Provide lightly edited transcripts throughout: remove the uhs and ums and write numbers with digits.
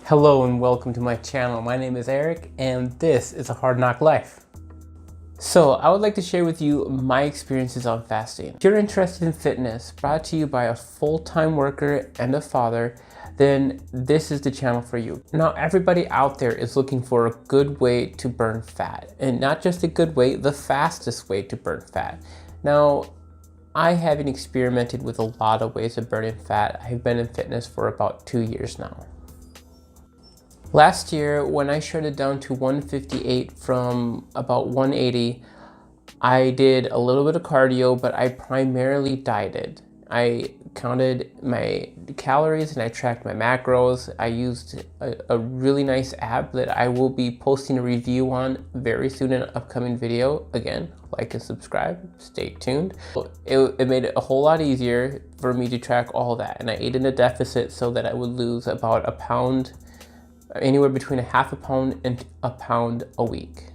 Hello and welcome to my channel. My name is Eric and this is A Hard Knock Life. So I would like to share with you my experiences on fasting. If you're interested in fitness, brought to you by a full-time worker and a father, then this is the channel for you. Now everybody out there is looking for a good way to burn fat, and not just a good way, the fastest way to burn fat. Now I haven't experimented with a lot of ways of burning fat. I've been in fitness for about 2 years now. Last year, when I shredded down to 158 from about 180, I did a little bit of cardio, but I primarily dieted. I counted my calories and I tracked my macros. I used a really nice app that I will be posting a review on very soon in an upcoming video. Again, like and subscribe, stay tuned. It made it a whole lot easier for me to track all that. And I ate in a deficit so that I would lose about a pound, anywhere between a half a pound and a pound a week.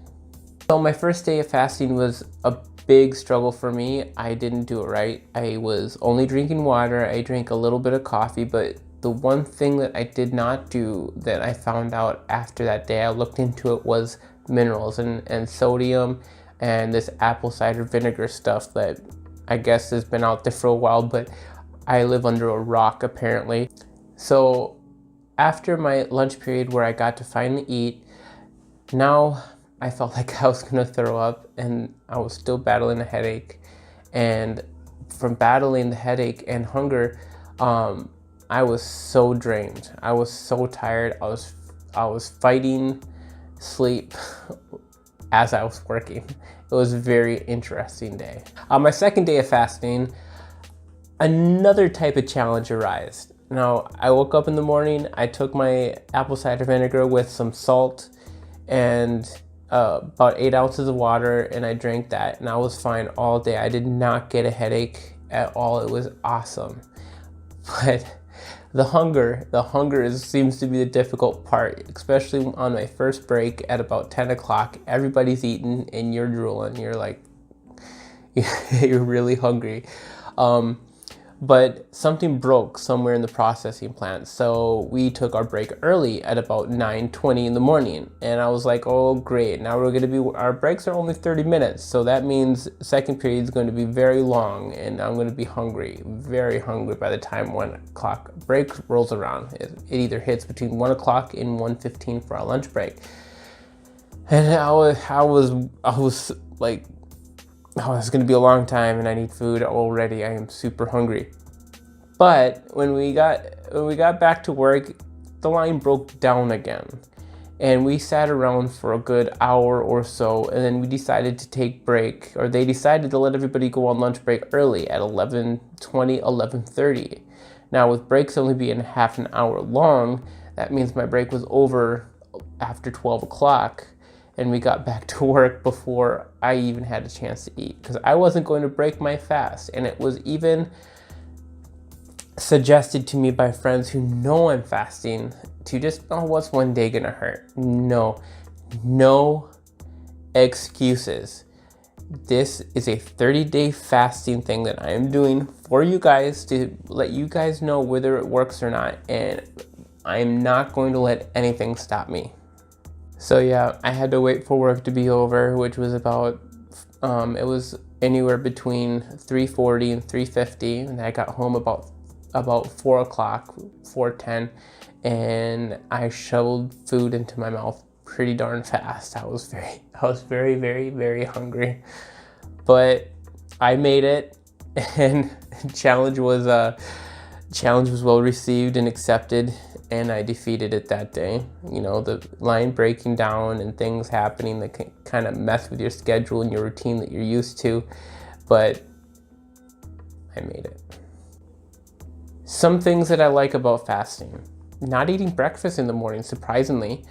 So my first day of fasting was a big struggle for me. I didn't do it right. I was only drinking water. I drank a little bit of coffee, but the one thing that I did not do that I found out after that day, I looked into it, was minerals and sodium and this apple cider vinegar stuff that I guess has been out there for a while, but I live under a rock apparently. So after my lunch period where I got to finally eat, now I felt like I was gonna throw up and I was still battling a headache. And from battling the headache and hunger, I was so drained. I was so tired. I was fighting sleep as I was working. It was a very interesting day. On my second day of fasting, another type of challenge arose. Now, I woke up in the morning, I took my apple cider vinegar with some salt and about 8 ounces of water, and I drank that, and I was fine all day. I did not get a headache at all. It was awesome. But the hunger seems to be the difficult part, especially on my first break at about 10 o'clock. Everybody's eating and you're drooling. You're like, you're really hungry. But something broke somewhere in the processing plant. So we took our break early at about 9:20 in the morning. And I was like, oh great, now our breaks are only 30 minutes. So that means second period is going to be very long and I'm going to be hungry, very hungry by the time 1 o'clock break rolls around. It either hits between 1 o'clock and 1:15 for our lunch break. And I was like, oh, it's gonna be a long time and I need food already. I am super hungry. But when we got back to work, the line broke down again. And we sat around for a good hour or so, and then we decided to take break, or they decided to let everybody go on lunch break early at 11:20, 11:30. Now with breaks only being half an hour long, that means my break was over after 12 o'clock. And we got back to work before I even had a chance to eat, because I wasn't going to break my fast. And it was even suggested to me by friends who know I'm fasting to just, oh, what's one day gonna hurt? No excuses. This is a 30-day fasting thing that I am doing for you guys to let you guys know whether it works or not. And I'm not going to let anything stop me. So yeah, I had to wait for work to be over, which was about, it was anywhere between 3:40 and 3:50, and I got home about 4 o'clock, 4:10, and I shoveled food into my mouth pretty darn fast. I was very, very, very hungry, but I made it, and challenge was well received and accepted. And I defeated it that day. You know, the line breaking down and things happening that can kind of mess with your schedule and your routine that you're used to, but I made it. Some things that I like about fasting: not eating breakfast in the morning. Surprisingly,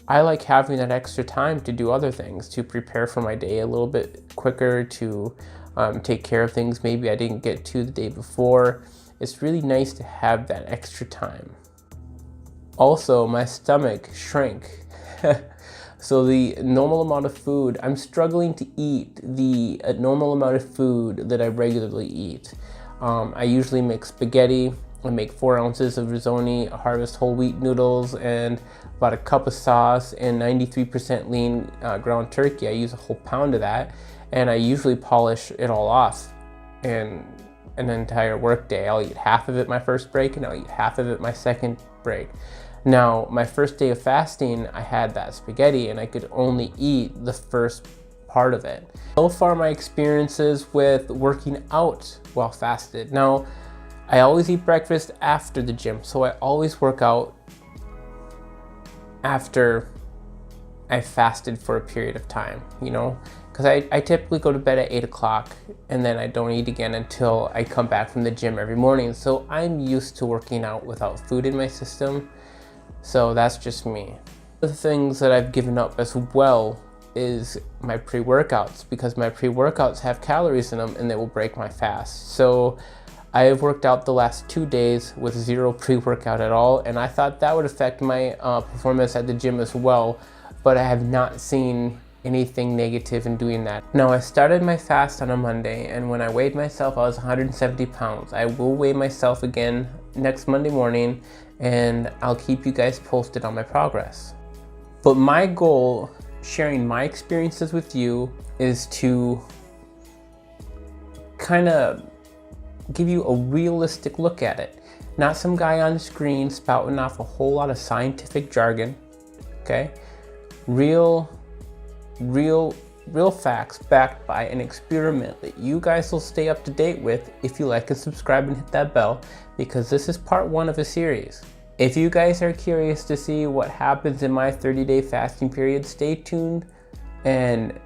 I like having that extra time to do other things, to prepare for my day a little bit quicker, to take care of things maybe I didn't get to the day before. It's really nice to have that extra time. Also, my stomach shrank. So the normal amount of food, I'm struggling to eat the normal amount of food that I regularly eat. I usually make spaghetti I make 4 ounces of Rizzoni Harvest whole wheat noodles and about a cup of sauce and 93% lean ground turkey. I use a whole pound of that, and I usually polish it all off in an entire work day. I'll eat half of it my first break, and I'll eat half of it my second break. Now, my first day of fasting, I had that spaghetti and I could only eat the first part of it. So far, my experiences with working out while fasted. Now, I always eat breakfast after the gym, so I always work out after I fasted for a period of time, you know? Because I typically go to bed at 8 o'clock and then I don't eat again until I come back from the gym every morning. So I'm used to working out without food in my system. So that's just me. The things that I've given up as well is my pre-workouts, because my pre-workouts have calories in them and they will break my fast. So I have worked out the last 2 days with 0 pre-workout at all, and I thought that would affect my performance at the gym as well, but I have not seen anything negative in doing that. Now, I started my fast on a Monday, and when I weighed myself, I was 170 pounds. I will weigh myself again next Monday morning, and I'll keep you guys posted on my progress. But my goal, sharing my experiences with you, is to kind of give you a realistic look at it. Not some guy on the screen spouting off a whole lot of scientific jargon, okay? Real facts backed by an experiment that you guys will stay up to date with if you like and subscribe and hit that bell, because this is part 1 of a series. If you guys are curious to see what happens in my 30-day fasting period, stay tuned, and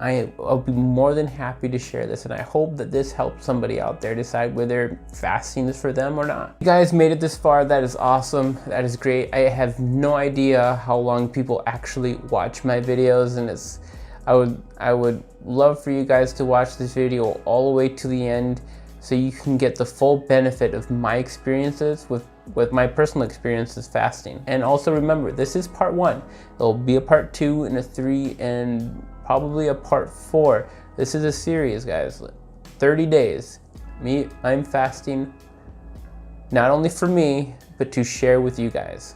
I'll be more than happy to share this, and I hope that this helps somebody out there decide whether fasting is for them or not. You guys made it this far. That is awesome. That is great. I have no idea how long people actually watch my videos, and I would love for you guys to watch this video all the way to the end so you can get the full benefit of my experiences with my personal experiences fasting. And also remember, this is part 1. There'll be a part 2 and a 3 and probably a part 4. This is a series, guys. 30 days. I'm fasting not only for me, but to share with you guys.